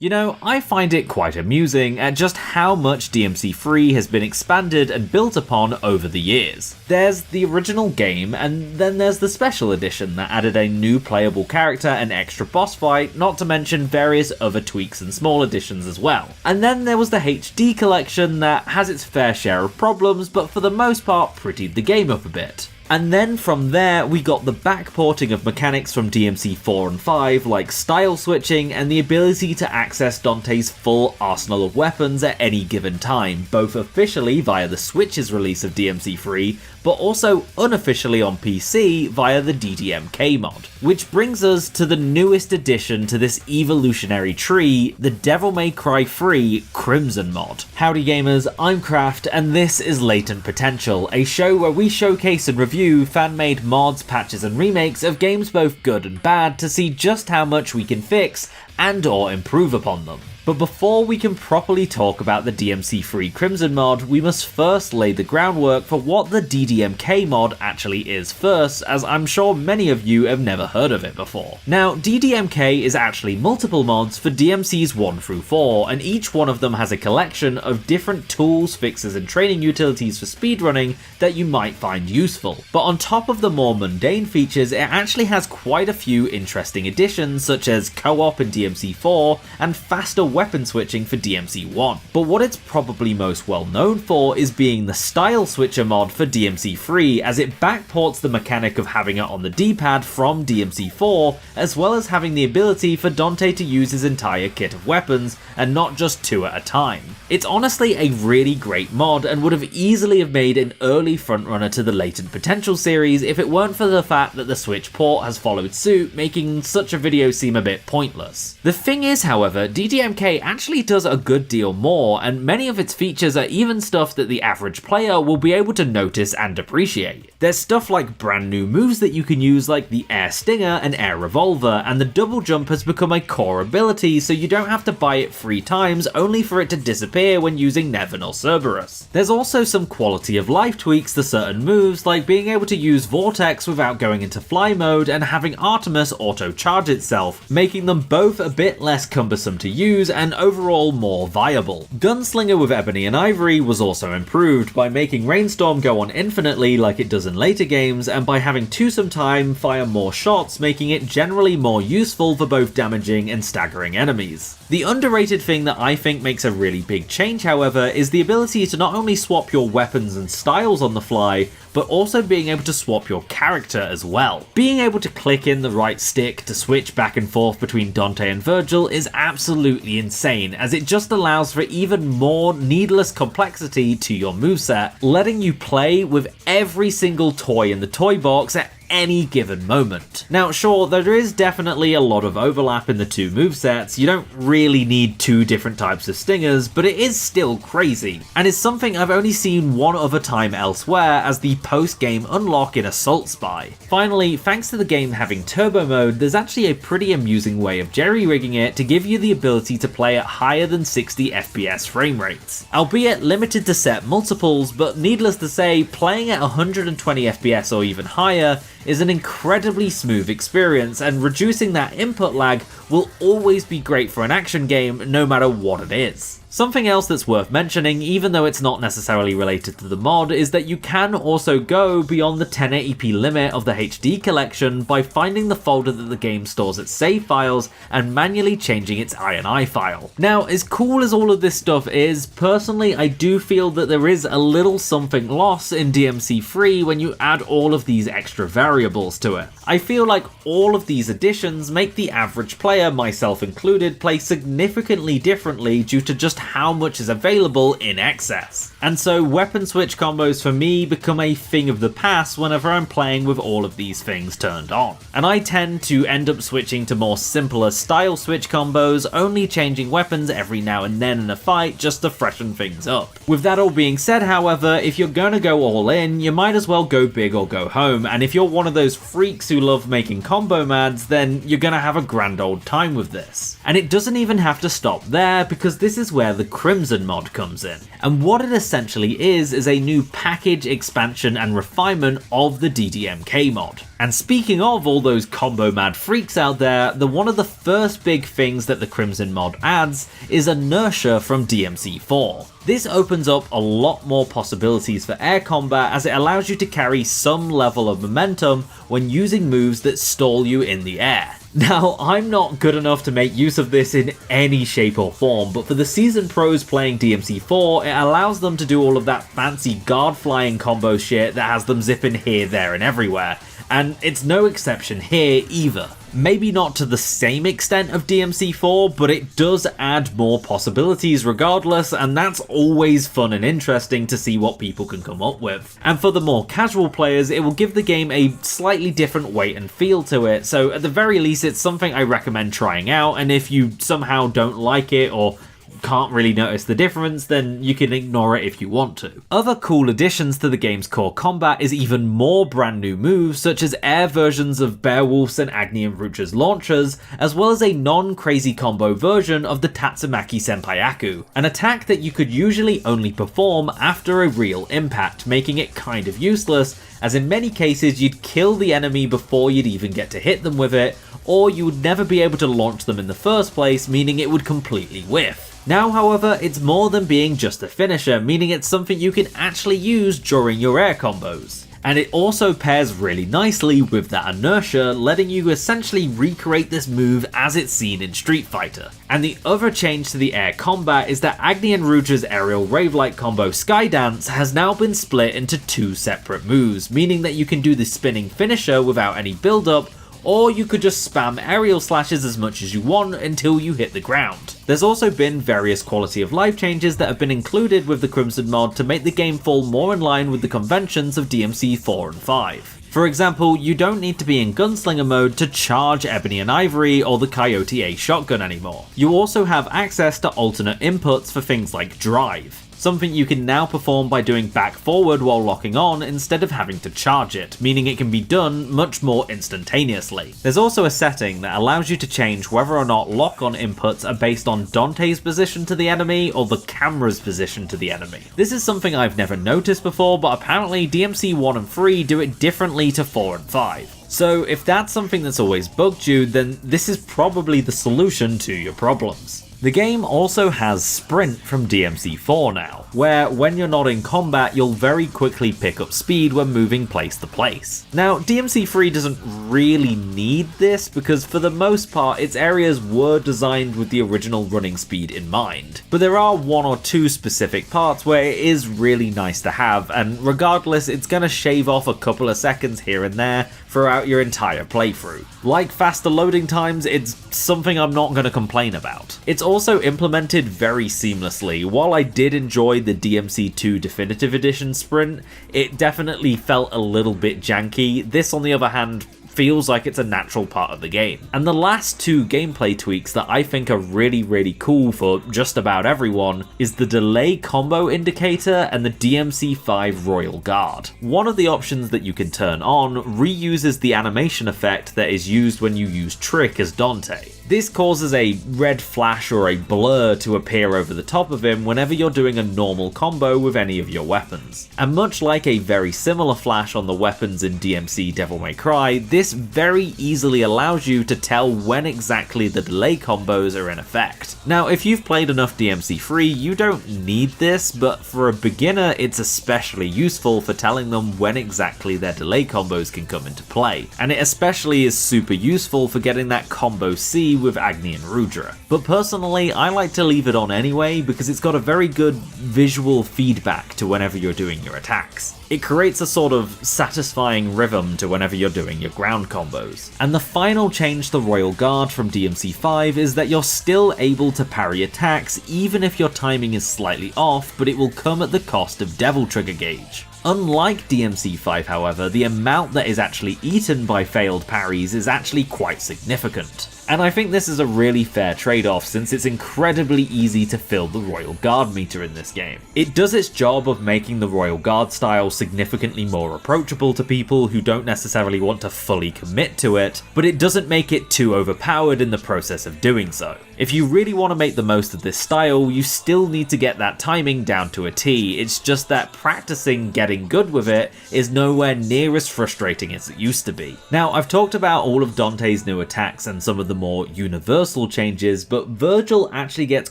You know, I find it quite amusing at just how much DMC3 has been expanded and built upon over the years. There's the original game, and then there's the special edition that added a new playable character and extra boss fight, not to mention various other tweaks and small additions as well. And then there was the HD collection that has its fair share of problems, but for the most part prettied the game up a bit. And then from there, we got the backporting of mechanics from DMC4 and 5, like style switching and the ability to access Dante's full arsenal of weapons at any given time, both officially via the Switch's release of DMC3, but also unofficially on PC via the DDMK mod. Which brings us to the newest addition to this evolutionary tree, the Devil May Cry 3 Crimson Mod. Howdy gamers, I'm Kraft, and this is Latent Potential, a show where we showcase and review fan-made mods, patches and remakes of games both good and bad to see just how much we can fix and or improve upon them. But before we can properly talk about the DMC3 Crimson Mod, we must first lay the groundwork for what the DDMK mod actually is first, as I'm sure many of you have never heard of it before. Now, DDMK is actually multiple mods for DMCs 1 through 4, and each one of them has a collection of different tools, fixes and training utilities for speedrunning that you might find useful. But on top of the more mundane features, it actually has quite a few interesting additions, such as co-op in DMC4 and faster weapon switching for DMC1. But what it's probably most well known for is being the style switcher mod for DMC3, as it backports the mechanic of having it on the D-pad from DMC4, as well as having the ability for Dante to use his entire kit of weapons and not just 2 at a time. It's honestly a really great mod and would have easily have made an early frontrunner to the Latent Potential series if it weren't for the fact that the Switch port has followed suit, making such a video seem a bit pointless. The thing is, however, DDMK actually does a good deal more, and many of its features are even stuff that the average player will be able to notice and appreciate. There's stuff like brand new moves that you can use, like the Air Stinger and Air Revolver, and the double jump has become a core ability, so you don't have to buy it 3 times only for it to disappear when using Nevin or Cerberus. There's also some quality of life tweaks to certain moves, like being able to use Vortex without going into fly mode and having Artemis auto-charge itself, making them both a bit less cumbersome to use and overall more viable. Gunslinger with Ebony and Ivory was also improved by making Rainstorm go on infinitely like it does in later games, and by having Twosome Time fire more shots, making it generally more useful for both damaging and staggering enemies. The underrated thing that I think makes a really big change, however, is the ability to not only swap your weapons and styles on the fly, but also being able to swap your character as well. Being able to click in the right stick to switch back and forth between Dante and Virgil is absolutely insane, as it just allows for even more needless complexity to your moveset, letting you play with every single toy in the toy box at any given moment. Now sure, there is definitely a lot of overlap in the 2 movesets, you don't really need 2 different types of stingers, but it is still crazy, and is something I've only seen one other time elsewhere as the post-game unlock in Assault Spy. Finally, thanks to the game having turbo mode, there's actually a pretty amusing way of jerry-rigging it to give you the ability to play at higher than 60 FPS frame rates. Albeit limited to set multiples, but needless to say, playing at 120 FPS or even higher is an incredibly smooth experience, and reducing that input lag will always be great for an action game no matter what it is. Something else that's worth mentioning, even though it's not necessarily related to the mod, is that you can also go beyond the 1080p limit of the HD collection by finding the folder that the game stores its save files and manually changing its INI file. Now, as cool as all of this stuff is, personally I do feel that there is a little something lost in DMC3 when you add all of these extra variables to it. I feel like all of these additions make the average player, myself included, play significantly differently due to just how much is available in excess. And so weapon switch combos for me become a thing of the past whenever I'm playing with all of these things turned on. And I tend to end up switching to more simpler style switch combos, only changing weapons every now and then in a fight just to freshen things up. With that all being said, however, if you're gonna go all in, you might as well go big or go home, and if you're one of those freaks who love making combo mads, then you're gonna have a grand old time with this. And it doesn't even have to stop there, because this is where the Crimson Mod comes in. And what it essentially is a new package, expansion and refinement of the DDMK mod. And speaking of all those combo mad freaks out there, one of the first big things that the Crimson Mod adds is inertia from DMC4. This opens up a lot more possibilities for air combat as it allows you to carry some level of momentum when using moves that stall you in the air. Now, I'm not good enough to make use of this in any shape or form, but for the seasoned pros playing DMC4, it allows them to do all of that fancy guard flying combo shit that has them zipping here, there, and everywhere. And it's no exception here either. Maybe not to the same extent of DMC4, but it does add more possibilities regardless, and that's always fun and interesting to see what people can come up with. And for the more casual players, it will give the game a slightly different weight and feel to it, so at the very least it's something I recommend trying out, and if you somehow don't like it or can't really notice the difference, then you can ignore it if you want to. Other cool additions to the game's core combat is even more brand new moves, such as air versions of Beowulf's and Agni and Rucha's launchers, as well as a non-crazy combo version of the Tatsumaki Senpaiaku, an attack that you could usually only perform after a real impact, making it kind of useless, as in many cases you'd kill the enemy before you'd even get to hit them with it, or you would never be able to launch them in the first place, meaning it would completely whiff. Now, however, it's more than being just a finisher, meaning it's something you can actually use during your air combos. And it also pairs really nicely with that inertia, letting you essentially recreate this move as it's seen in Street Fighter. And the other change to the air combat is that Agni and Rucha's aerial rave-like combo Skydance has now been split into two separate moves, meaning that you can do the spinning finisher without any build-up, or you could just spam aerial slashes as much as you want until you hit the ground. There's also been various quality of life changes that have been included with the Crimson Mod to make the game fall more in line with the conventions of DMC 4 and 5. For example, you don't need to be in Gunslinger mode to charge Ebony and Ivory or the Coyote A shotgun anymore. You also have access to alternate inputs for things like drive, something you can now perform by doing back forward while locking on instead of having to charge it, meaning it can be done much more instantaneously. There's also a setting that allows you to change whether or not lock-on inputs are based on Dante's position to the enemy or the camera's position to the enemy. This is something I've never noticed before, but apparently DMC 1 and 3 do it differently to 4 and 5. So if that's something that's always bugged you, then this is probably the solution to your problems. The game also has Sprint from DMC4 now, where when you're not in combat you'll very quickly pick up speed when moving place to place. Now DMC3 doesn't really need this because for the most part its areas were designed with the original running speed in mind, but there are one or two specific parts where it is really nice to have, and regardless it's gonna shave off a couple of seconds here and there throughout your entire playthrough. Like faster loading times, it's something I'm not going to complain about. It's also implemented very seamlessly. While I did enjoy the DMC2 Definitive Edition sprint, it definitely felt a little bit janky. This, on the other hand, feels like it's a natural part of the game. And the last two gameplay tweaks that I think are really cool for just about everyone is the delay combo indicator and the DMC5 Royal Guard. One of the options that you can turn on reuses the animation effect that is used when you use Trick as Dante. This causes a red flash or a blur to appear over the top of him whenever you're doing a normal combo with any of your weapons. And much like a very similar flash on the weapons in DMC Devil May Cry, this very easily allows you to tell when exactly the delay combos are in effect. Now, if you've played enough DMC3, you don't need this, but for a beginner it's especially useful for telling them when exactly their delay combos can come into play. And it especially is super useful for getting that combo C with Agni and Rudra. But personally, I like to leave it on anyway because it's got a very good visual feedback to whenever you're doing your attacks. It creates a sort of satisfying rhythm to whenever you're doing your ground combos. And the final change to Royal Guard from DMC5 is that you're still able to parry attacks even if your timing is slightly off, but it will come at the cost of Devil Trigger Gauge. Unlike DMC5, however, the amount that is actually eaten by failed parries is actually quite significant. And I think this is a really fair trade-off since it's incredibly easy to fill the Royal Guard meter in this game. It does its job of making the Royal Guard style significantly more approachable to people who don't necessarily want to fully commit to it, but it doesn't make it too overpowered in the process of doing so. If you really want to make the most of this style, you still need to get that timing down to a T, it's just that practicing getting good with it is nowhere near as frustrating as it used to be. Now, I've talked about all of Dante's new attacks and some of the more universal changes, but Virgil actually gets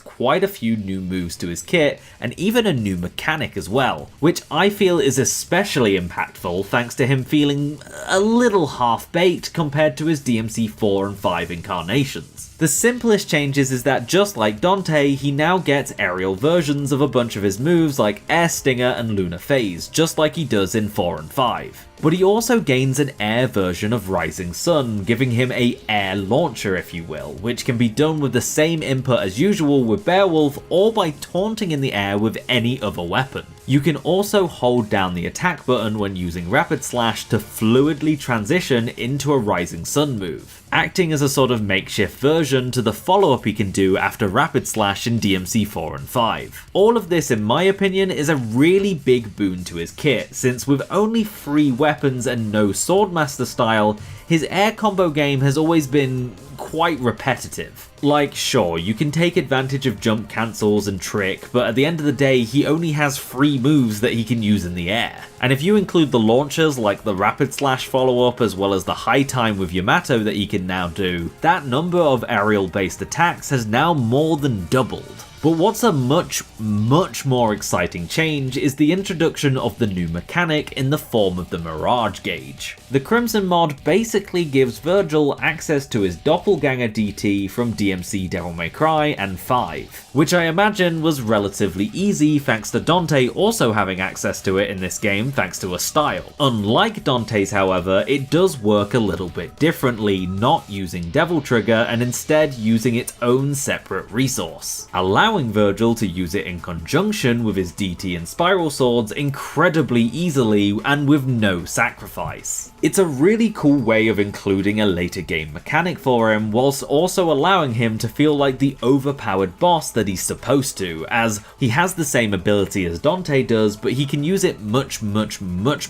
quite a few new moves to his kit, and even a new mechanic as well, which I feel is especially impactful thanks to him feeling a little half-baked compared to his DMC4 and 5 incarnations. The simplest changes is that just like Dante, he now gets aerial versions of a bunch of his moves like Air Stinger and Lunar Phase, just like he does in 4 and 5. But he also gains an air version of Rising Sun, giving him a air launcher if you will, which can be done with the same input as usual with Beowulf or by taunting in the air with any other weapon. You can also hold down the attack button when using Rapid Slash to fluidly transition into a Rising Sun move, acting as a sort of makeshift version to the follow-up he can do after Rapid Slash in DMC 4 and 5. All of this, in my opinion, is a really big boon to his kit, since with only 3 weapons and no Swordmaster style, his air combo game has always been quite repetitive. Like, sure, you can take advantage of jump cancels and trick, but at the end of the day, he only has 3 moves that he can use in the air. And if you include the launchers like the Rapid Slash follow-up as well as the high time with Yamato that he can now do, that number of aerial-based attacks has now more than doubled. But what's a much more exciting change is the introduction of the new mechanic in the form of the Mirage Gauge. The Crimson Mod basically gives Virgil access to his doppelganger DT from DMC Devil May Cry and 5, which I imagine was relatively easy thanks to Dante also having access to it in this game thanks to a style. Unlike Dante's however, it does work a little bit differently, not using Devil Trigger and instead using its own separate resource, allowing Virgil to use it in conjunction with his DT and Spiral Swords incredibly easily and with no sacrifice. It's a really cool way of including a later game mechanic for him, whilst also allowing him to feel like the overpowered boss that he's supposed to, as he has the same ability as Dante does, but he can use it much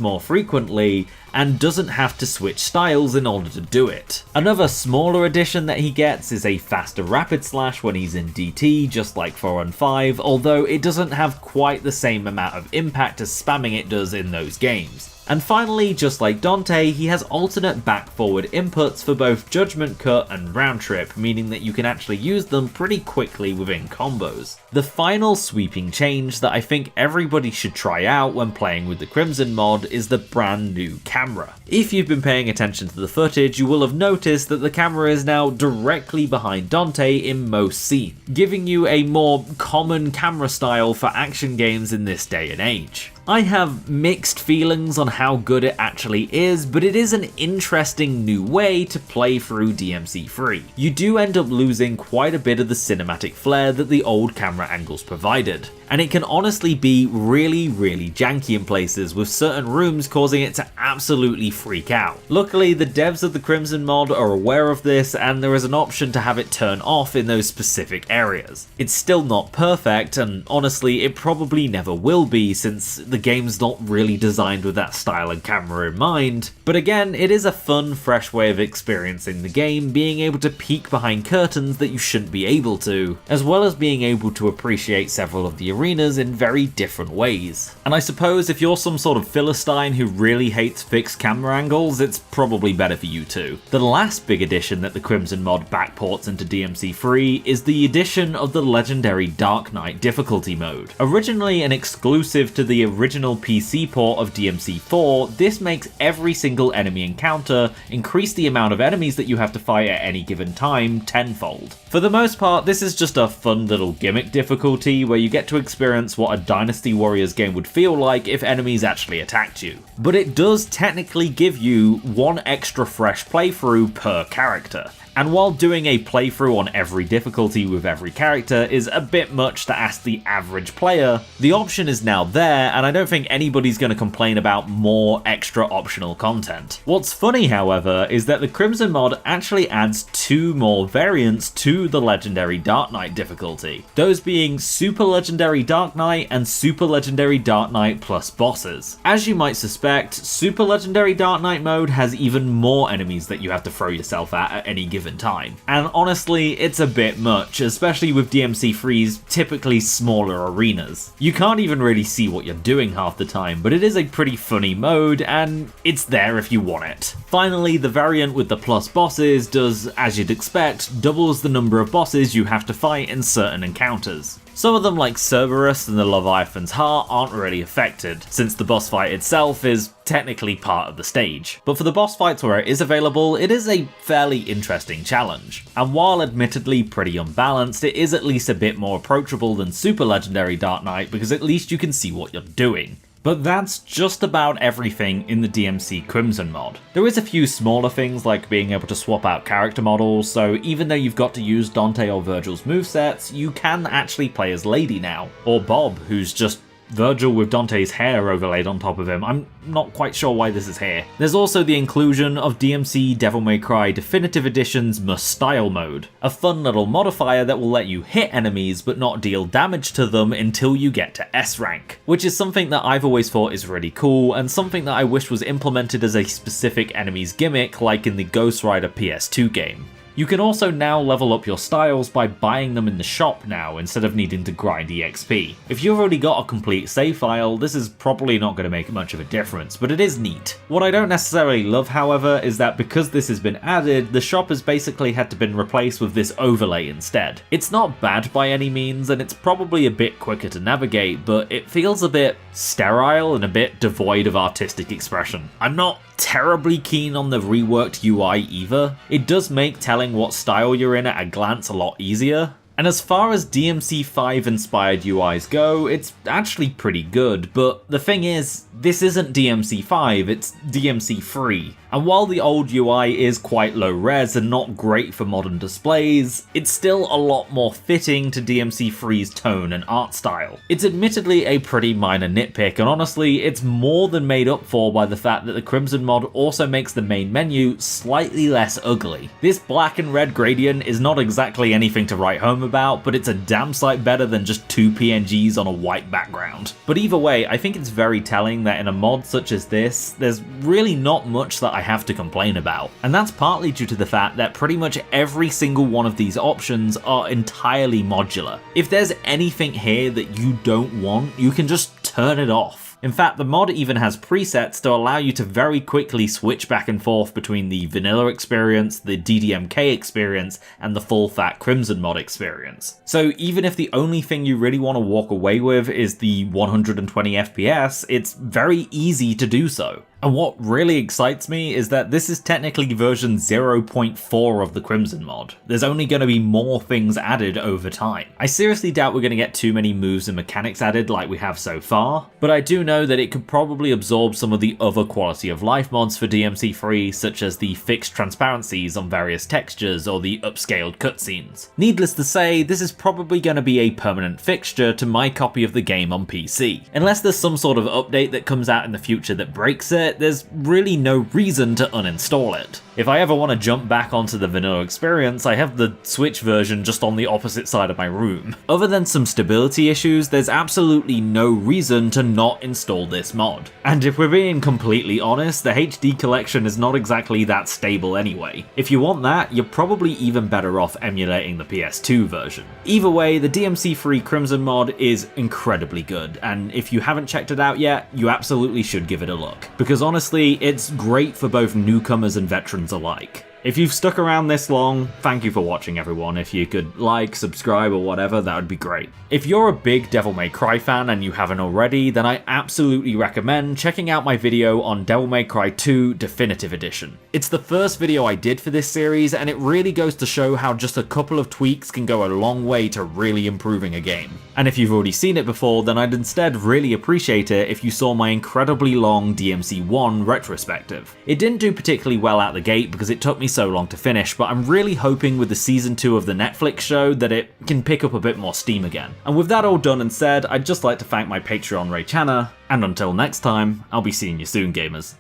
more frequently and doesn't have to switch styles in order to do it. Another smaller addition that he gets is a faster Rapid Slash when he's in DT, just like 4 and 5, although it doesn't have quite the same amount of impact as spamming it does in those games. And finally, just like Dante, he has alternate back-forward inputs for both Judgment Cut and Round Trip, meaning that you can actually use them pretty quickly within combos. The final sweeping change that I think everybody should try out when playing with the Crimson Mod is the brand new camera. If you've been paying attention to the footage, you will have noticed that the camera is now directly behind Dante in most scenes, giving you a more common camera style for action games in this day and age. I have mixed feelings on how good it actually is, but it is an interesting new way to play through DMC3. You do end up losing quite a bit of the cinematic flair that the old camera angles provided, and it can honestly be really janky in places, with certain rooms causing it to absolutely freak out. Luckily, the devs of the Crimson Mod are aware of this, and there is an option to have it turn off in those specific areas. It's still not perfect, and honestly it probably never will be since the game's not really designed with that style and camera in mind, but again, it is a fun, fresh way of experiencing the game, being able to peek behind curtains that you shouldn't be able to, as well as being able to appreciate several of the arenas in very different ways. And I suppose if you're some sort of Philistine who really hates fixed camera angles, it's probably better for you too. The last big addition that the Crimson Mod backports into DMC3 is the addition of the legendary Dark Knight difficulty mode. Originally an exclusive to the original PC port of DMC4, this makes every single enemy encounter increase the amount of enemies that you have to fight at any given time tenfold. For the most part, this is just a fun little gimmick difficulty where you get to experience what a Dynasty Warriors game would feel like if enemies actually attacked you. But it does technically give you one extra fresh playthrough per character, And while doing a playthrough on every difficulty with every character is a bit much to ask the average player, the option is now there, and I don't think anybody's going to complain about more extra optional content. What's funny, however, is that the Crimson Mod actually adds 2 more variants to the Legendary Dark Knight difficulty, those being Super Legendary Dark Knight and Super Legendary Dark Knight plus bosses. As you might suspect, Super Legendary Dark Knight mode has even more enemies that you have to throw yourself at any given time. And honestly, it's a bit much, especially with DMC3's typically smaller arenas. You can't even really see what you're doing half the time, but it is a pretty funny mode, and it's there if you want it. Finally, the variant with the plus bosses does, as you'd expect, doubles the number of bosses you have to fight in certain encounters. Some of them, like Cerberus and the Leviathan's Heart, aren't really affected, since the boss fight itself is technically part of the stage. But for the boss fights where it is available, it is a fairly interesting challenge. And while admittedly pretty unbalanced, it is at least a bit more approachable than Super Legendary Dark Knight, because at least you can see what you're doing. But that's just about everything in the DMC Crimson mod. There is a few smaller things like being able to swap out character models, so even though you've got to use Dante or Virgil's movesets, you can actually play as Lady now, or Bob, who's just Virgil with Dante's hair overlaid on top of him. I'm not quite sure why this is here. There's also the inclusion of DMC Devil May Cry Definitive Edition's Must Style mode, a fun little modifier that will let you hit enemies but not deal damage to them until you get to S rank, which is something that I've always thought is really cool and something that I wish was implemented as a specific enemy's gimmick like in the Ghost Rider PS2 game. You can also now level up your styles by buying them in the shop now instead of needing to grind EXP. If you've already got a complete save file, this is probably not going to make much of a difference, but it is neat. What I don't necessarily love, however, is that because this has been added, the shop has basically had to been replaced with this overlay instead. It's not bad by any means, and it's probably a bit quicker to navigate, but it feels a bit sterile and a bit devoid of artistic expression. I'm not terribly keen on the reworked UI either. It does make telling what style you're in at a glance a lot easier. And as far as DMC5 inspired UIs go, it's actually pretty good, but the thing is, this isn't DMC5, it's DMC3. And while the old UI is quite low res and not great for modern displays, it's still a lot more fitting to DMC3's tone and art style. It's admittedly a pretty minor nitpick, and honestly, it's more than made up for by the fact that the Crimson mod also makes the main menu slightly less ugly. This black and red gradient is not exactly anything to write home about, but it's a damn sight better than just 2 PNGs on a white background. But either way, I think it's very telling that in a mod such as this, there's really not much that I have to complain about. And that's partly due to the fact that pretty much every single one of these options are entirely modular. If there's anything here that you don't want, you can just turn it off. In fact, the mod even has presets to allow you to very quickly switch back and forth between the vanilla experience, the DDMK experience, and the full fat Crimson mod experience. So even if the only thing you really want to walk away with is the 120 FPS, it's very easy to do so. And what really excites me is that this is technically version 0.4 of the Crimson mod. There's only going to be more things added over time. I seriously doubt we're going to get too many moves and mechanics added like we have so far, but I do know that it could probably absorb some of the other quality of life mods for DMC3, such as the fixed transparencies on various textures or the upscaled cutscenes. Needless to say, this is probably going to be a permanent fixture to my copy of the game on PC. Unless there's some sort of update that comes out in the future that breaks it, there's really no reason to uninstall it. If I ever want to jump back onto the vanilla experience, I have the Switch version just on the opposite side of my room. Other than some stability issues, there's absolutely no reason to not install this mod. And if we're being completely honest, the HD collection is not exactly that stable anyway. If you want that, you're probably even better off emulating the PS2 version. Either way, the DMC3 Crimson mod is incredibly good, and if you haven't checked it out yet, you absolutely should give it a look. Because honestly, it's great for both newcomers and veterans alike. If you've stuck around this long, thank you for watching everyone. If you could like, subscribe or whatever, that would be great. If you're a big Devil May Cry fan and you haven't already, then I absolutely recommend checking out my video on Devil May Cry 2 Definitive Edition. It's the first video I did for this series, and it really goes to show how just a couple of tweaks can go a long way to really improving a game. And if you've already seen it before, then I'd instead really appreciate it if you saw my incredibly long DMC1 retrospective. It didn't do particularly well out the gate because it took me so long to finish, but I'm really hoping with the season 2 of the Netflix show that it can pick up a bit more steam again. And with that all done and said, I'd just like to thank my Patreon Ray Channer, and until next time, I'll be seeing you soon, gamers.